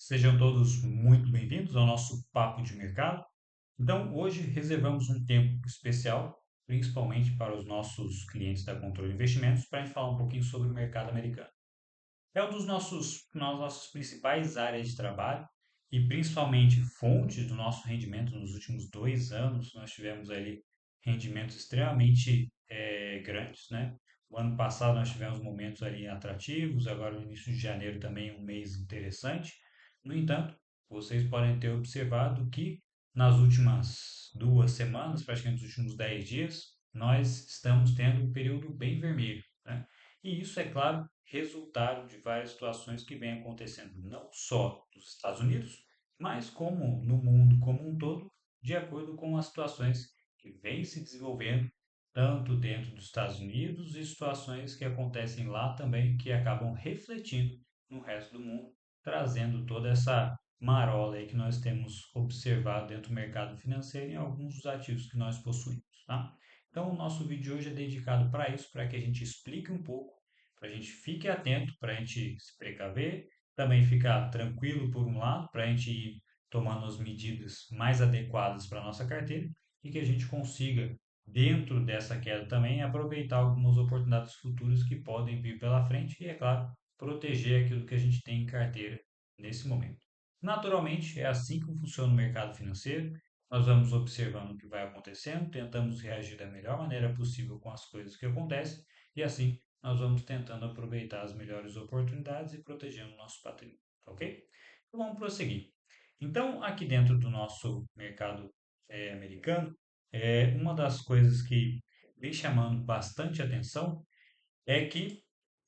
Sejam todos muito bem-vindos ao nosso Papo de Mercado. Então, hoje reservamos um tempo especial, principalmente para os nossos clientes da Controle Investimentos, para a gente falar um pouquinho sobre o mercado americano. É um dos nossas principais áreas de trabalho e principalmente fonte do nosso rendimento nos últimos 2 anos. Nós tivemos ali rendimentos extremamente grandes, né? O ano passado nós tivemos momentos ali atrativos, agora no início de janeiro também um mês interessante. No entanto, vocês podem ter observado que nas últimas 2 semanas, praticamente nos últimos 10 dias, nós estamos tendo um período bem vermelho, né? E isso, é claro, resultado de várias situações que vêm acontecendo não só nos Estados Unidos, mas como no mundo como um todo, de acordo com as situações que vêm se desenvolvendo, tanto dentro dos Estados Unidos e situações que acontecem lá também, que acabam refletindo no resto do mundo, trazendo toda essa marola aí que nós temos observado dentro do mercado financeiro em alguns dos ativos que nós possuímos, tá? Então, o nosso vídeo de hoje é dedicado para isso, para que a gente explique um pouco, para a gente fique atento, para a gente se precaver, também ficar tranquilo por um lado, para a gente ir tomando as medidas mais adequadas para a nossa carteira e que a gente consiga, dentro dessa queda também, aproveitar algumas oportunidades futuras que podem vir pela frente e, é claro, proteger aquilo que a gente tem em carteira nesse momento. Naturalmente, é assim que funciona o mercado financeiro. Nós vamos observando o que vai acontecendo, tentamos reagir da melhor maneira possível com as coisas que acontecem e assim nós vamos tentando aproveitar as melhores oportunidades e protegendo o nosso patrimônio, tá ok? Então vamos prosseguir. Então, aqui dentro do nosso mercado americano, uma das coisas que vem chamando bastante atenção é que,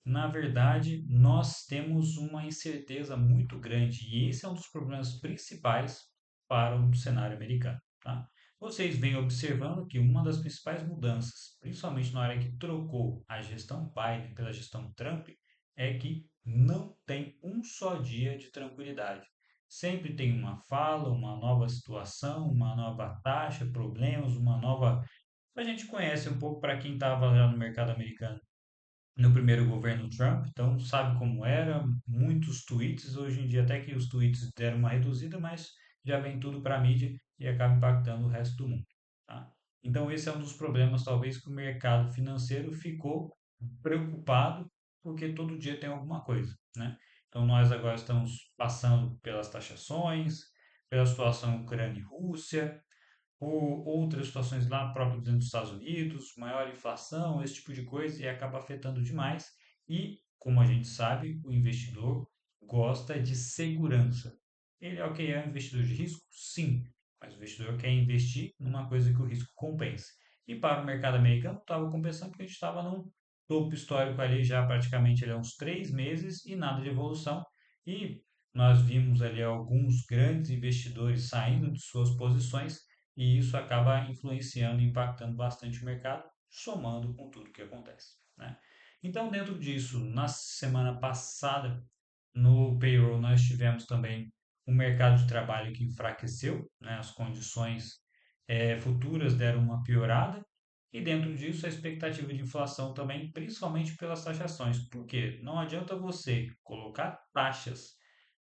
na verdade, nós temos uma incerteza muito grande e esse é um dos problemas principais para o cenário americano, tá? Vocês vêm observando que uma das principais mudanças, principalmente na hora que trocou a gestão Biden pela gestão Trump, é que não tem um só dia de tranquilidade. Sempre tem uma fala, uma nova situação, uma nova taxa, problemas, uma nova. A gente conhece um pouco para quem estava já no mercado americano no primeiro governo Trump, então sabe como era, muitos tweets, hoje em dia até que os tweets deram uma reduzida, mas já vem tudo para a mídia e acaba impactando o resto do mundo, tá? Então esse é um dos problemas talvez que o mercado financeiro ficou preocupado porque todo dia tem alguma coisa, né? Então nós agora estamos passando pelas taxações, pela situação Ucrânia e Rússia, ou outras situações lá próprias dentro dos Estados Unidos, maior inflação, esse tipo de coisa, e acaba afetando demais. E, como a gente sabe, o investidor gosta de segurança. Ele é o que é um investidor de risco? Sim, mas o investidor quer investir numa coisa que o risco compense. E para o mercado americano estava compensando porque a gente estava num topo histórico ali já praticamente ali há uns 3 meses e nada de evolução. E nós vimos ali alguns grandes investidores saindo de suas posições e isso acaba influenciando e impactando bastante o mercado, somando com tudo que acontece, né? Então, dentro disso, na semana passada, no payroll, nós tivemos também um mercado de trabalho que enfraqueceu, né? As condições futuras deram uma piorada, e dentro disso, a expectativa de inflação também, principalmente pelas taxações. Porque não adianta você colocar taxas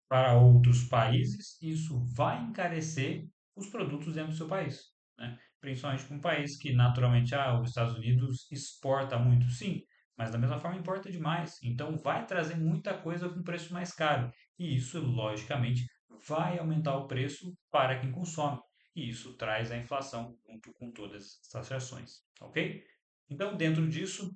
para outros países, isso vai encarecer os produtos dentro do seu país, né? Principalmente para um país que naturalmente, os Estados Unidos exporta muito, sim, mas da mesma forma importa demais. Então vai trazer muita coisa com preço mais caro. E isso, logicamente, vai aumentar o preço para quem consome. E isso traz a inflação junto com todas as taxações, ok? Então, dentro disso,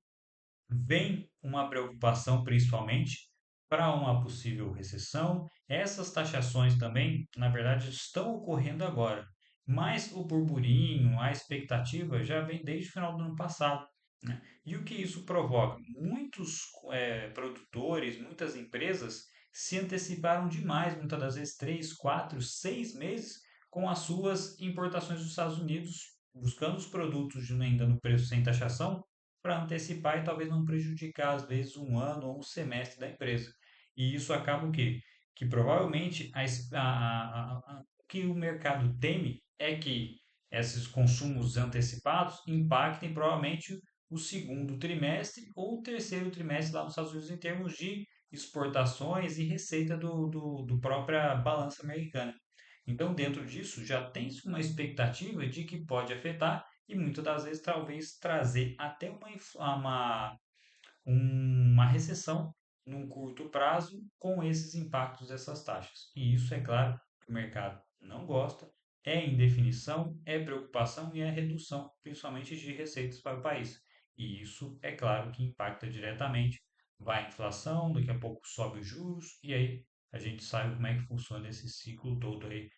vem uma preocupação principalmente para uma possível recessão. Essas taxações também, na verdade, estão ocorrendo agora, mas o burburinho, a expectativa já vem desde o final do ano passado, né? E o que isso provoca? Muitos produtores, muitas empresas se anteciparam demais, muitas das vezes 3, 4, 6 meses com as suas importações dos Estados Unidos, buscando os produtos ainda no preço sem taxação para antecipar e talvez não prejudicar, às vezes, um ano ou um semestre da empresa. E isso acaba o quê? Que provavelmente o que o mercado teme é que esses consumos antecipados impactem provavelmente o segundo trimestre ou o terceiro trimestre lá nos Estados Unidos em termos de exportações e receita do própria balança americana. Então, dentro disso, já tem-se uma expectativa de que pode afetar e muitas das vezes talvez trazer até uma recessão num curto prazo com esses impactos dessas taxas. E isso, é claro, que o mercado não gosta, é indefinição, é preocupação e é redução, principalmente de receitas para o país. E isso, é claro, que impacta diretamente. Vai a inflação, daqui a pouco sobe os juros, e aí a gente sabe como é que funciona esse ciclo todo aí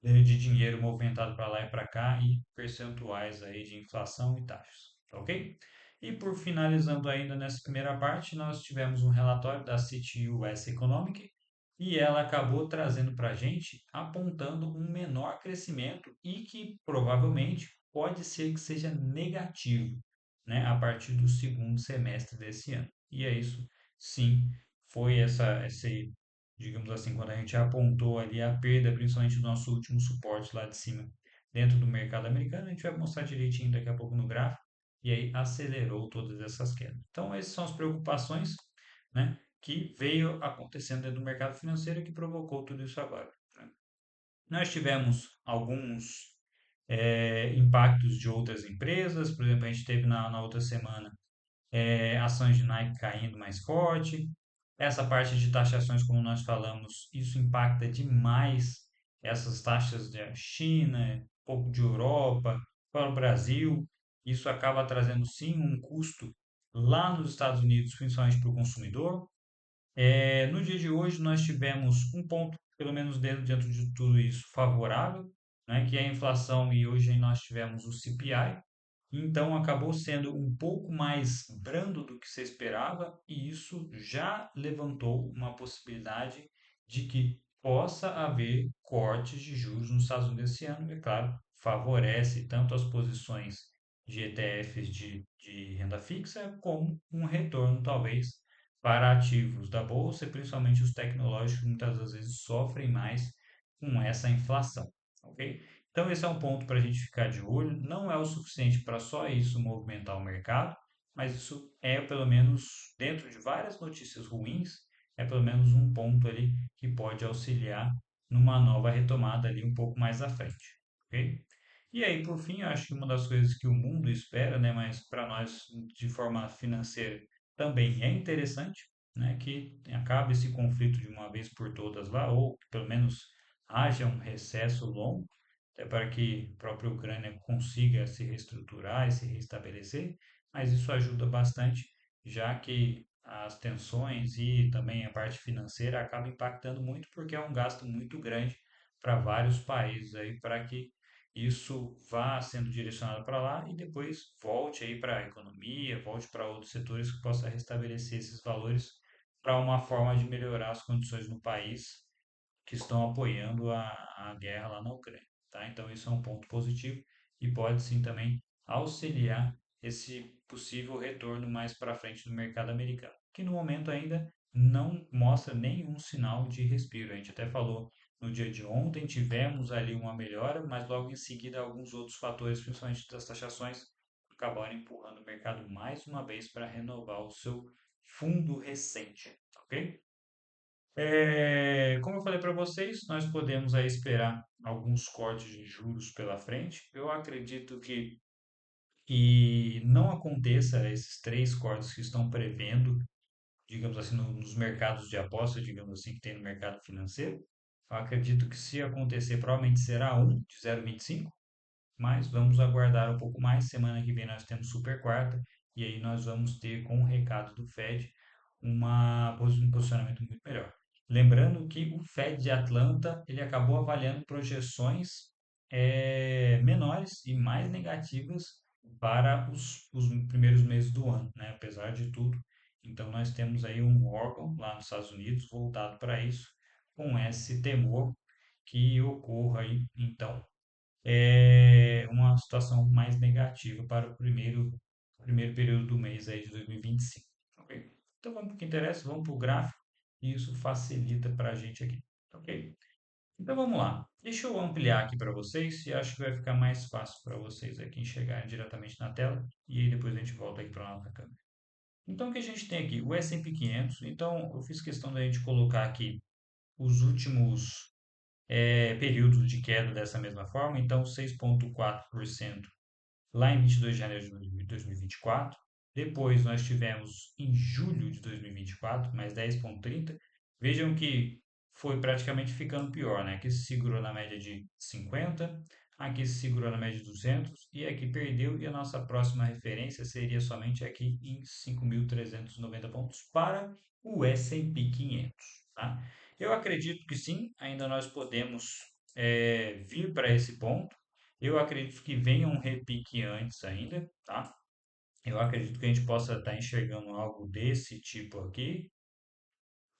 de dinheiro movimentado para lá e para cá e percentuais aí de inflação e taxas, tá ok? E por finalizando ainda nessa primeira parte, nós tivemos um relatório da Citi US Economic e ela acabou trazendo para a gente, apontando um menor crescimento e que provavelmente pode ser que seja negativo, né, a partir do segundo semestre desse ano. E é isso, sim, foi esse digamos assim, quando a gente apontou ali a perda, principalmente do nosso último suporte lá de cima, dentro do mercado americano, a gente vai mostrar direitinho daqui a pouco no gráfico, e aí acelerou todas essas quedas. Então, essas são as preocupações, né, que veio acontecendo dentro do mercado financeiro e que provocou tudo isso agora, né? Nós tivemos alguns impactos de outras empresas, por exemplo, a gente teve na outra semana ações de Nike caindo mais forte. Essa parte de taxações, como nós falamos, isso impacta demais essas taxas da China, um pouco de Europa, para o Brasil. Isso acaba trazendo sim um custo lá nos Estados Unidos, principalmente para o consumidor. No dia de hoje, nós tivemos um ponto, pelo menos dentro de tudo isso, favorável, né, que é a inflação, e hoje nós tivemos o CPI, então acabou sendo um pouco mais brando do que se esperava, e isso já levantou uma possibilidade de que possa haver cortes de juros nos Estados Unidos esse ano, e, é claro, favorece tanto as posições de ETFs de renda fixa, como um retorno, talvez, para ativos da bolsa, principalmente os tecnológicos, que muitas das vezes sofrem mais com essa inflação. Ok? Então, esse é um ponto para a gente ficar de olho. Não é o suficiente para só isso movimentar o mercado, mas isso é, pelo menos, dentro de várias notícias ruins, é pelo menos um ponto ali que pode auxiliar numa nova retomada ali um pouco mais à frente. Ok? E aí, por fim, eu acho que uma das coisas que o mundo espera, né, mas para nós de forma financeira também é interessante, né, que acabe esse conflito de uma vez por todas lá, ou que pelo menos haja um recesso longo, até para que a própria Ucrânia consiga se reestruturar e se restabelecer, mas isso ajuda bastante, já que as tensões e também a parte financeira acaba impactando muito, porque é um gasto muito grande para vários países aí, para que isso vá sendo direcionado para lá e depois volte aí para a economia, volte para outros setores que possa restabelecer esses valores para uma forma de melhorar as condições no país que estão apoiando a guerra lá na Ucrânia, tá? Então isso é um ponto positivo e pode sim também auxiliar esse possível retorno mais para frente do mercado americano, que no momento ainda não mostra nenhum sinal de respiro. A gente até falou no dia de ontem, tivemos ali uma melhora, mas logo em seguida alguns outros fatores, principalmente das taxações, acabaram empurrando o mercado mais uma vez para renovar o seu fundo recente, ok? Como eu falei para vocês, nós podemos aí esperar alguns cortes de juros pela frente. Eu acredito que não aconteça esses três cortes que estão prevendo, digamos assim, nos mercados de aposta, digamos assim, que tem no mercado financeiro. Eu acredito que se acontecer, provavelmente será um de 0,25, mas vamos aguardar um pouco mais. Semana que vem nós temos super quarta e aí nós vamos ter com o recado do Fed um posicionamento muito melhor. Lembrando que o Fed de Atlanta ele acabou avaliando projeções menores e mais negativas para os primeiros meses do ano, né? Apesar de tudo. Então nós temos aí um órgão lá nos Estados Unidos voltado para isso, com esse temor que ocorra aí, então, uma situação mais negativa para o primeiro período do mês aí de 2025. Ok? Então vamos para o que interessa, vamos para o gráfico e isso facilita para a gente aqui. Ok? Então vamos lá. Deixa eu ampliar aqui para vocês e acho que vai ficar mais fácil para vocês aqui enxergarem diretamente na tela e aí depois a gente volta aqui para a nossa câmera. Então, o que a gente tem aqui? O S&P 500. Então, eu fiz questão da gente colocar aqui os últimos períodos de queda dessa mesma forma. Então, 6,4% lá em 22 de janeiro de 2024. Depois nós tivemos em julho de 2024, mais 10,30. Vejam que foi praticamente ficando pior, né? Aqui se segurou na média de 50, aqui se segurou na média de 200 e aqui perdeu. E a nossa próxima referência seria somente aqui em 5.390 pontos para o S&P 500, tá? Eu acredito que sim, ainda nós podemos vir para esse ponto. Eu acredito que venha um repique antes ainda, tá? Eu acredito que a gente possa estar enxergando algo desse tipo aqui,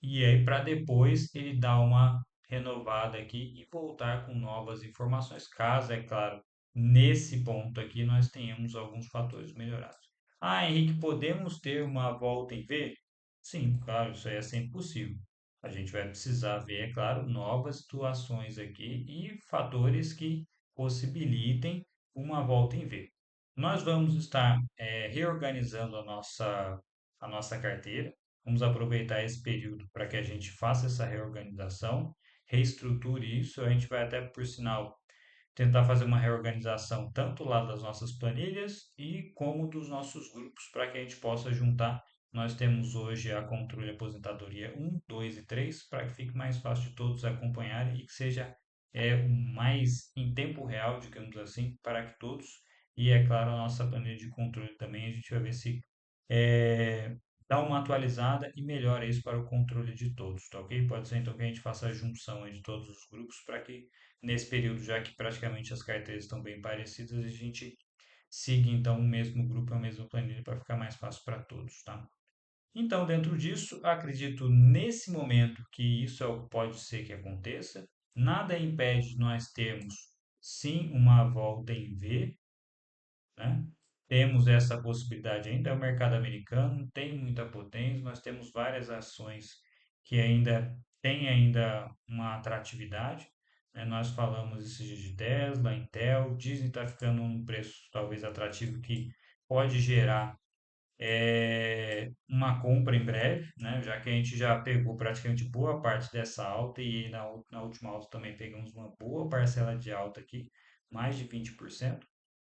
e aí para depois ele dar uma renovada aqui e voltar com novas informações, caso, é claro, nesse ponto aqui nós tenhamos alguns fatores melhorados. Ah, Henrique, podemos ter uma volta em V? Sim, claro, isso aí é sempre possível. A gente vai precisar ver, é claro, novas situações aqui e fatores que possibilitem uma volta em V. Nós vamos estar reorganizando a nossa carteira. Vamos aproveitar esse período para que a gente faça essa reorganização, reestruture isso. A gente vai até, por sinal, tentar fazer uma reorganização tanto lá das nossas planilhas e como dos nossos grupos para que a gente possa juntar. Nós temos hoje a controle aposentadoria 1, 2 e 3 para que fique mais fácil de todos acompanharem e que seja mais em tempo real, digamos assim, para que todos. E é claro, a nossa planilha de controle também, a gente vai ver se é, dá uma atualizada e melhora isso para o controle de todos, tá ok? Pode ser então que a gente faça a junção aí de todos os grupos para que nesse período, já que praticamente as carteiras estão bem parecidas, a gente siga então o mesmo grupo, a mesma planilha para ficar mais fácil para todos, tá? Então, dentro disso, acredito nesse momento que isso é o que pode ser que aconteça. Nada impede de nós termos sim uma volta em V, né? Temos essa possibilidade ainda. É o mercado americano, tem muita potência, nós temos várias ações que ainda têm ainda uma atratividade, né? Nós falamos esses dias de Tesla, Intel, Disney está ficando num preço talvez atrativo que pode gerar uma compra em breve, né? Já que a gente já pegou praticamente boa parte dessa alta e na última alta também pegamos uma boa parcela de alta aqui, mais de 20%,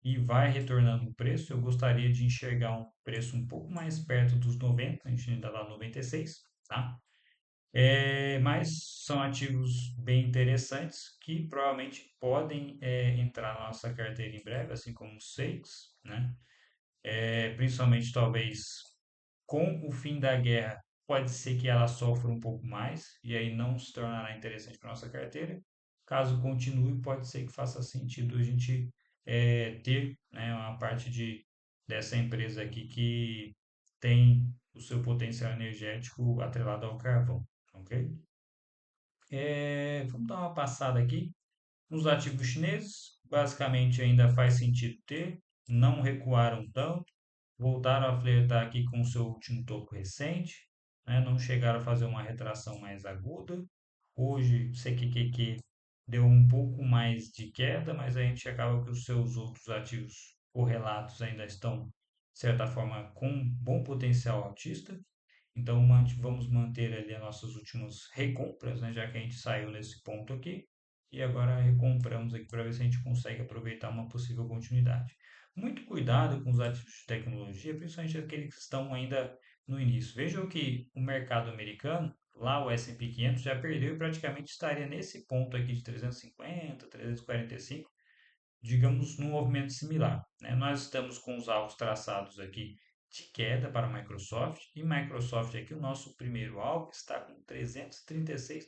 e vai retornando o preço. Eu gostaria de enxergar um preço um pouco mais perto dos 90, a gente ainda está lá no 96, tá? Mas são ativos bem interessantes que provavelmente podem entrar na nossa carteira em breve, assim como os SEICs, né? Principalmente talvez com o fim da guerra, pode ser que ela sofra um pouco mais e aí não se tornará interessante para nossa carteira. Caso continue, pode ser que faça sentido a gente ter, né, uma parte dessa empresa aqui que tem o seu potencial energético atrelado ao carvão, ok? Vamos dar uma passada aqui nos ativos chineses. Basicamente ainda faz sentido ter, não recuaram tanto, voltaram a flertar aqui com o seu último topo recente, né? Não chegaram a fazer uma retração mais aguda. Hoje, CQQQ deu um pouco mais de queda, mas a gente acaba que os seus outros ativos correlatos ainda estão, de certa forma, com bom potencial altista. Então, vamos manter ali as nossas últimas recompras, né? Já que a gente saiu nesse ponto aqui. E agora recompramos aqui para ver se a gente consegue aproveitar uma possível continuidade. Muito cuidado com os ativos de tecnologia, principalmente aqueles que estão ainda no início. Vejam que o mercado americano, lá o S&P 500 já perdeu e praticamente estaria nesse ponto aqui de 350, 345, digamos, num movimento similar, né? Nós estamos com os alvos traçados aqui de queda para a Microsoft, e Microsoft aqui, o nosso primeiro alvo, está com US$ 336.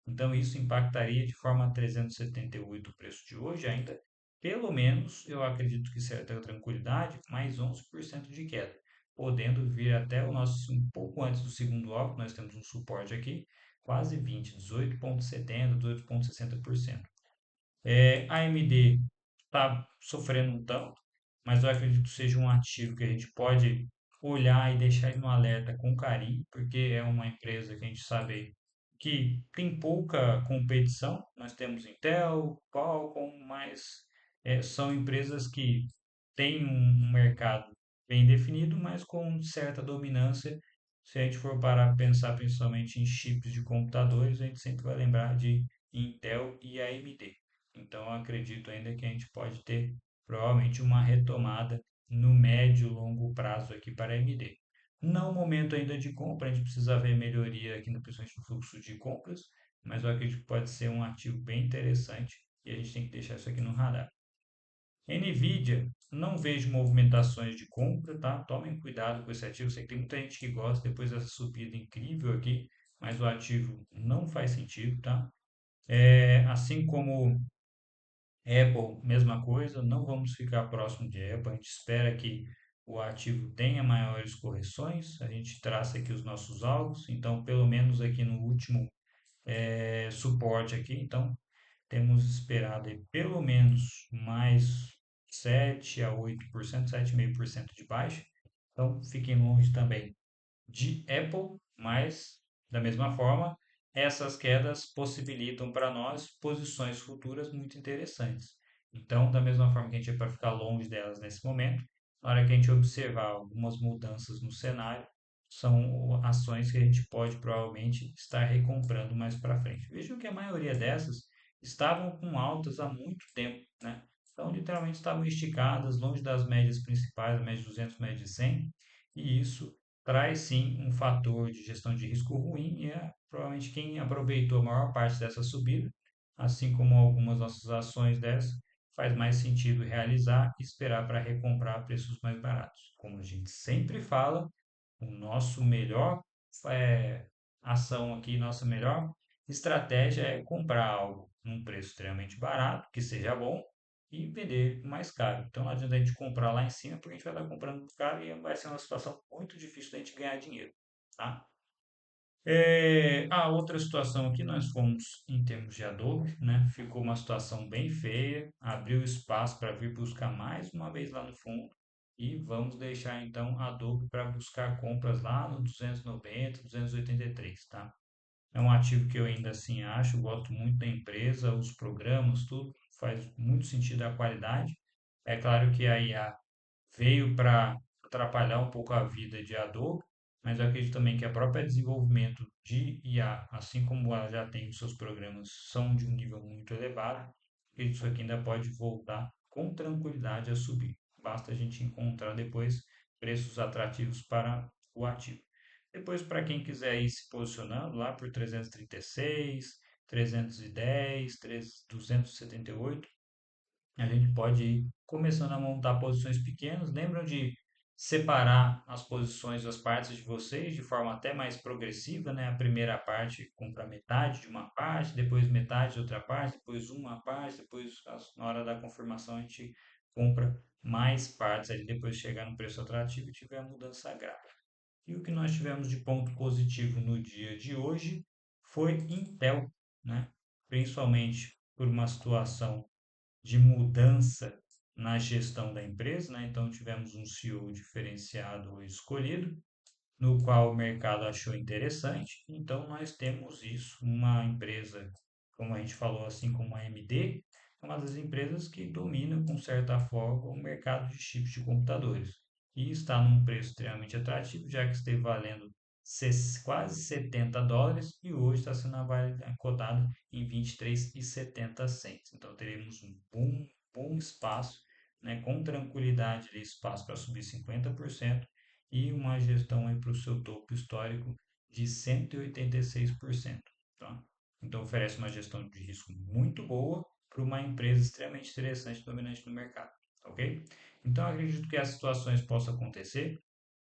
Então, isso impactaria de forma 378 o preço de hoje ainda. Pelo menos, eu acredito que certa tranquilidade, mais 11% de queda, podendo vir até o nosso, um pouco antes do segundo alvo, nós temos um suporte aqui, quase 20, 18,70, 18,60%. A AMD está sofrendo um tanto, mas eu acredito que seja um ativo que a gente pode olhar e deixar ele no alerta com carinho, porque é uma empresa que a gente sabe que tem pouca competição. Nós temos Intel, Qualcomm, mas são empresas que têm um mercado bem definido, mas com certa dominância. Se a gente for parar para pensar principalmente em chips de computadores, a gente sempre vai lembrar de Intel e AMD. Então, eu acredito ainda que a gente pode ter provavelmente uma retomada no médio e longo prazo aqui para a AMD. Não momento ainda de compra, a gente precisa ver melhoria aqui, principalmente no fluxo de compras, mas eu acredito que pode ser um ativo bem interessante e a gente tem que deixar isso aqui no radar. Nvidia, não vejo movimentações de compra, tá? Tomem cuidado com esse ativo. Sei que tem muita gente que gosta depois dessa subida incrível aqui, mas o ativo não faz sentido, tá? Assim como Apple, mesma coisa, não vamos ficar próximo de Apple. A gente espera que o ativo tenha maiores correções. A gente traça aqui os nossos alvos, então pelo menos aqui no último suporte aqui, então temos esperado aí pelo menos mais 7 a 8%, 7,5% de baixa. Então, fiquem longe também de Apple, mas, da mesma forma, essas quedas possibilitam para nós posições futuras muito interessantes. Então, da mesma forma que a gente é para ficar longe delas nesse momento, na hora que a gente observar algumas mudanças no cenário, são ações que a gente pode provavelmente estar recomprando mais para frente. Vejam que a maioria dessas estavam com altas há muito tempo, né? Então, literalmente estavam esticadas, longe das médias principais, a média de 200, média de 100, e isso traz sim um fator de gestão de risco ruim e é provavelmente quem aproveitou a maior parte dessa subida, assim como algumas nossas ações dessas, faz mais sentido realizar e esperar para recomprar a preços mais baratos. Como a gente sempre fala, o nosso melhor é, ação aqui, nossa melhor estratégia é comprar algo num preço extremamente barato, que seja bom, e vender mais caro. Então não adianta a gente comprar lá em cima, porque a gente vai estar comprando caro e vai ser uma situação muito difícil da gente ganhar dinheiro. Tá? A outra situação aqui, nós fomos em termos de Adobe, né? Ficou uma situação bem feia, abriu espaço para vir buscar mais uma vez lá no fundo e vamos deixar então a Adobe para buscar compras lá no 290, 283, tá? É um ativo que eu ainda assim acho, gosto muito da empresa, os programas, tudo faz muito sentido a qualidade. É claro que a IA veio para atrapalhar um pouco a vida de Adobe, mas eu acredito também que a própria desenvolvimento de IA, assim como ela já tem os seus programas, são de um nível muito elevado, e isso aqui ainda pode voltar com tranquilidade a subir. Basta a gente encontrar depois preços atrativos para o ativo. Depois, para quem quiser ir se posicionando lá por 336, 310, 278, a gente pode ir começando a montar posições pequenas. Lembram de separar as posições das partes de vocês de forma até mais progressiva, né? A primeira parte compra metade de uma parte, depois metade de outra parte, depois uma parte, depois na hora da confirmação a gente compra mais partes ali, depois chegar no preço atrativo e tiver a mudança gráfica. E o que nós tivemos de ponto positivo no dia de hoje foi Intel, né? Principalmente por uma situação de mudança na gestão da empresa, né? Então tivemos um CEO diferenciado escolhido, no qual o mercado achou interessante. Então nós temos isso, uma empresa, como a gente falou, assim como a AMD, é uma das empresas que domina com certa forma o mercado de chips de computadores e está num preço extremamente atrativo, já que esteve valendo quase US$ 70 e hoje está sendo cotado em 23,70 cents. Então teremos um bom espaço, né, com tranquilidade de espaço para subir 50% e uma gestão para o seu topo histórico de 186%. Tá? Então oferece uma gestão de risco muito boa para uma empresa extremamente interessante e dominante no mercado. Ok? Então acredito que as situações possam acontecer.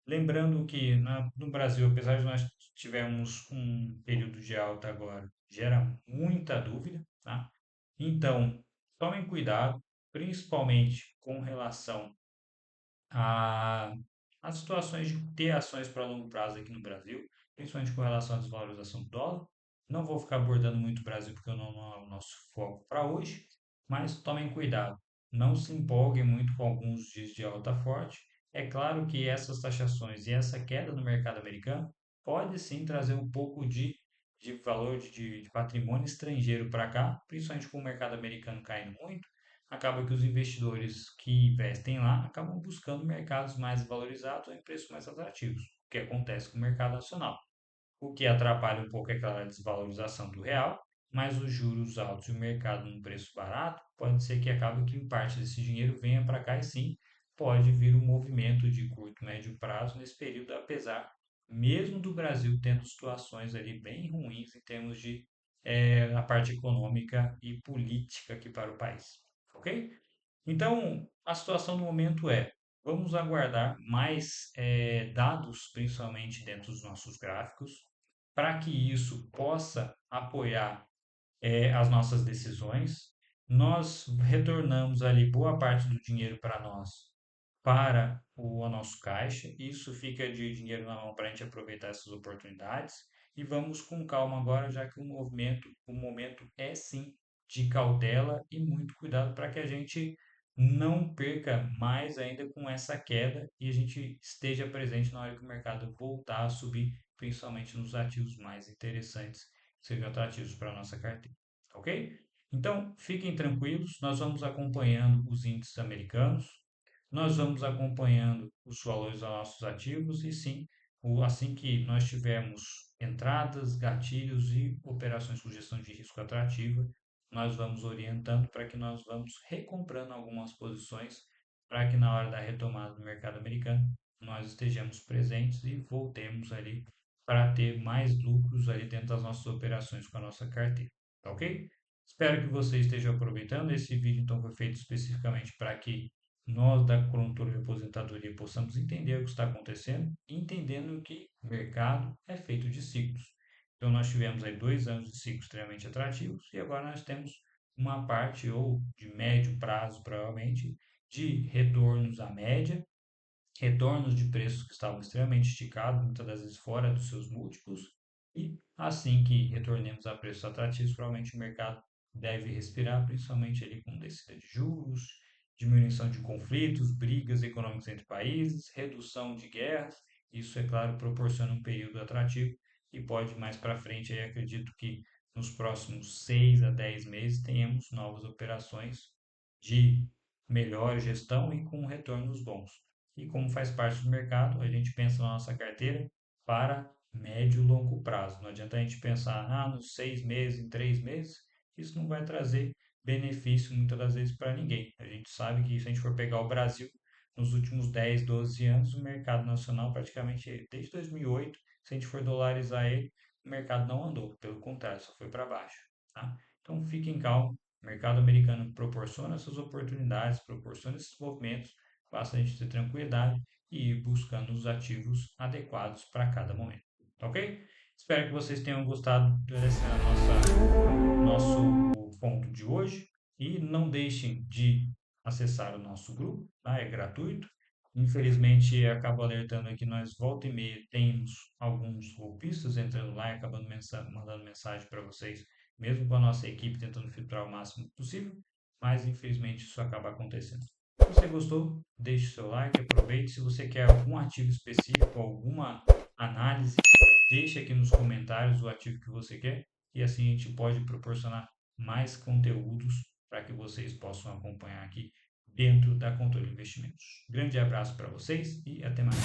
Lembrando que no Brasil, apesar de nós tivermos um período de alta agora, gera muita dúvida, tá? Então, tomem cuidado, principalmente com relação a, as situações de ter ações para longo prazo aqui no Brasil, principalmente com relação à desvalorização do dólar. Não vou ficar abordando muito o Brasil porque não é o nosso foco para hoje, mas tomem cuidado. Não se empolguem muito com alguns dias de alta forte. É claro que essas taxações e essa queda no mercado americano pode sim trazer um pouco de valor de patrimônio estrangeiro para cá, principalmente com o mercado americano caindo muito. acaba que os investidores que investem lá acabam buscando mercados mais valorizados ou em preços mais atrativos, o que acontece com o mercado nacional. O que atrapalha um pouco é aquela desvalorização do real, mas os juros altos e o mercado num preço barato, pode ser que acabe que parte desse dinheiro venha para cá e sim, pode vir um movimento de curto e médio prazo nesse período, apesar mesmo do Brasil tendo situações ali bem ruins em termos de a parte econômica e política aqui para o país, ok? Então, a situação do momento é, vamos aguardar mais dados, principalmente dentro dos nossos gráficos, para que isso possa apoiar as nossas decisões. Nós retornamos ali boa parte do dinheiro para nós, para o nosso caixa. Isso fica de dinheiro na mão para a gente aproveitar essas oportunidades. E vamos com calma agora, já que o momento é sim de cautela e muito cuidado para que a gente não perca mais ainda com essa queda e a gente esteja presente na hora que o mercado voltar a subir, principalmente nos ativos mais interessantes, que sejam atrativos para a nossa carteira, ok? Então, fiquem tranquilos, nós vamos acompanhando os índices americanos, nós vamos acompanhando os valores dos nossos ativos e sim, assim que nós tivermos entradas, gatilhos e operações com gestão de risco atrativa, nós vamos orientando para que nós vamos recomprando algumas posições para que na hora da retomada do mercado americano nós estejamos presentes e voltemos ali para ter mais lucros ali dentro das nossas operações com a nossa carteira, tá ok? Espero que você esteja aproveitando. Esse vídeo então foi feito especificamente para que nós da controle de aposentadoria possamos entender o que está acontecendo, entendendo que o mercado é feito de ciclos. Então nós tivemos aí 2 anos de ciclos extremamente atrativos e agora nós temos uma parte ou de médio prazo provavelmente de retornos à média, retornos de preços que estavam extremamente esticados, muitas das vezes fora dos seus múltiplos, e assim que retornemos a preços atrativos, provavelmente o mercado deve respirar, principalmente ali com descida de juros, diminuição de conflitos, brigas econômicas entre países, redução de guerras. Isso, é claro, proporciona um período atrativo e pode mais para frente, aí acredito que nos próximos 6 a 10 meses tenhamos novas operações de melhor gestão e com retornos bons. E como faz parte do mercado, a gente pensa na nossa carteira para médio e longo prazo. Não adianta a gente pensar, nos 6 meses, em 3 meses, isso não vai trazer benefício muitas das vezes para ninguém. A gente sabe que se a gente for pegar o Brasil, nos últimos 10, 12 anos, o mercado nacional praticamente desde 2008, se a gente for dolarizar ele, o mercado não andou, pelo contrário, só foi para baixo. Tá? Então fiquem calmos, o mercado americano proporciona essas oportunidades, proporciona esses movimentos, basta a gente ter tranquilidade e ir buscando os ativos adequados para cada momento. Tá ok? Espero que vocês tenham gostado desse nosso ponto de hoje e não deixem de acessar o nosso grupo, tá? É gratuito. Infelizmente, acabo alertando aqui, nós volta e meia temos alguns golpistas entrando lá e acabando mandando mensagem para vocês, mesmo com a nossa equipe tentando filtrar o máximo possível, mas infelizmente isso acaba acontecendo. Se você gostou, deixe seu like, aproveite. Se você quer algum ativo específico, alguma análise, deixe aqui nos comentários o ativo que você quer e assim a gente pode proporcionar mais conteúdos para que vocês possam acompanhar aqui dentro da Controle Investimentos. Grande abraço para vocês e até mais.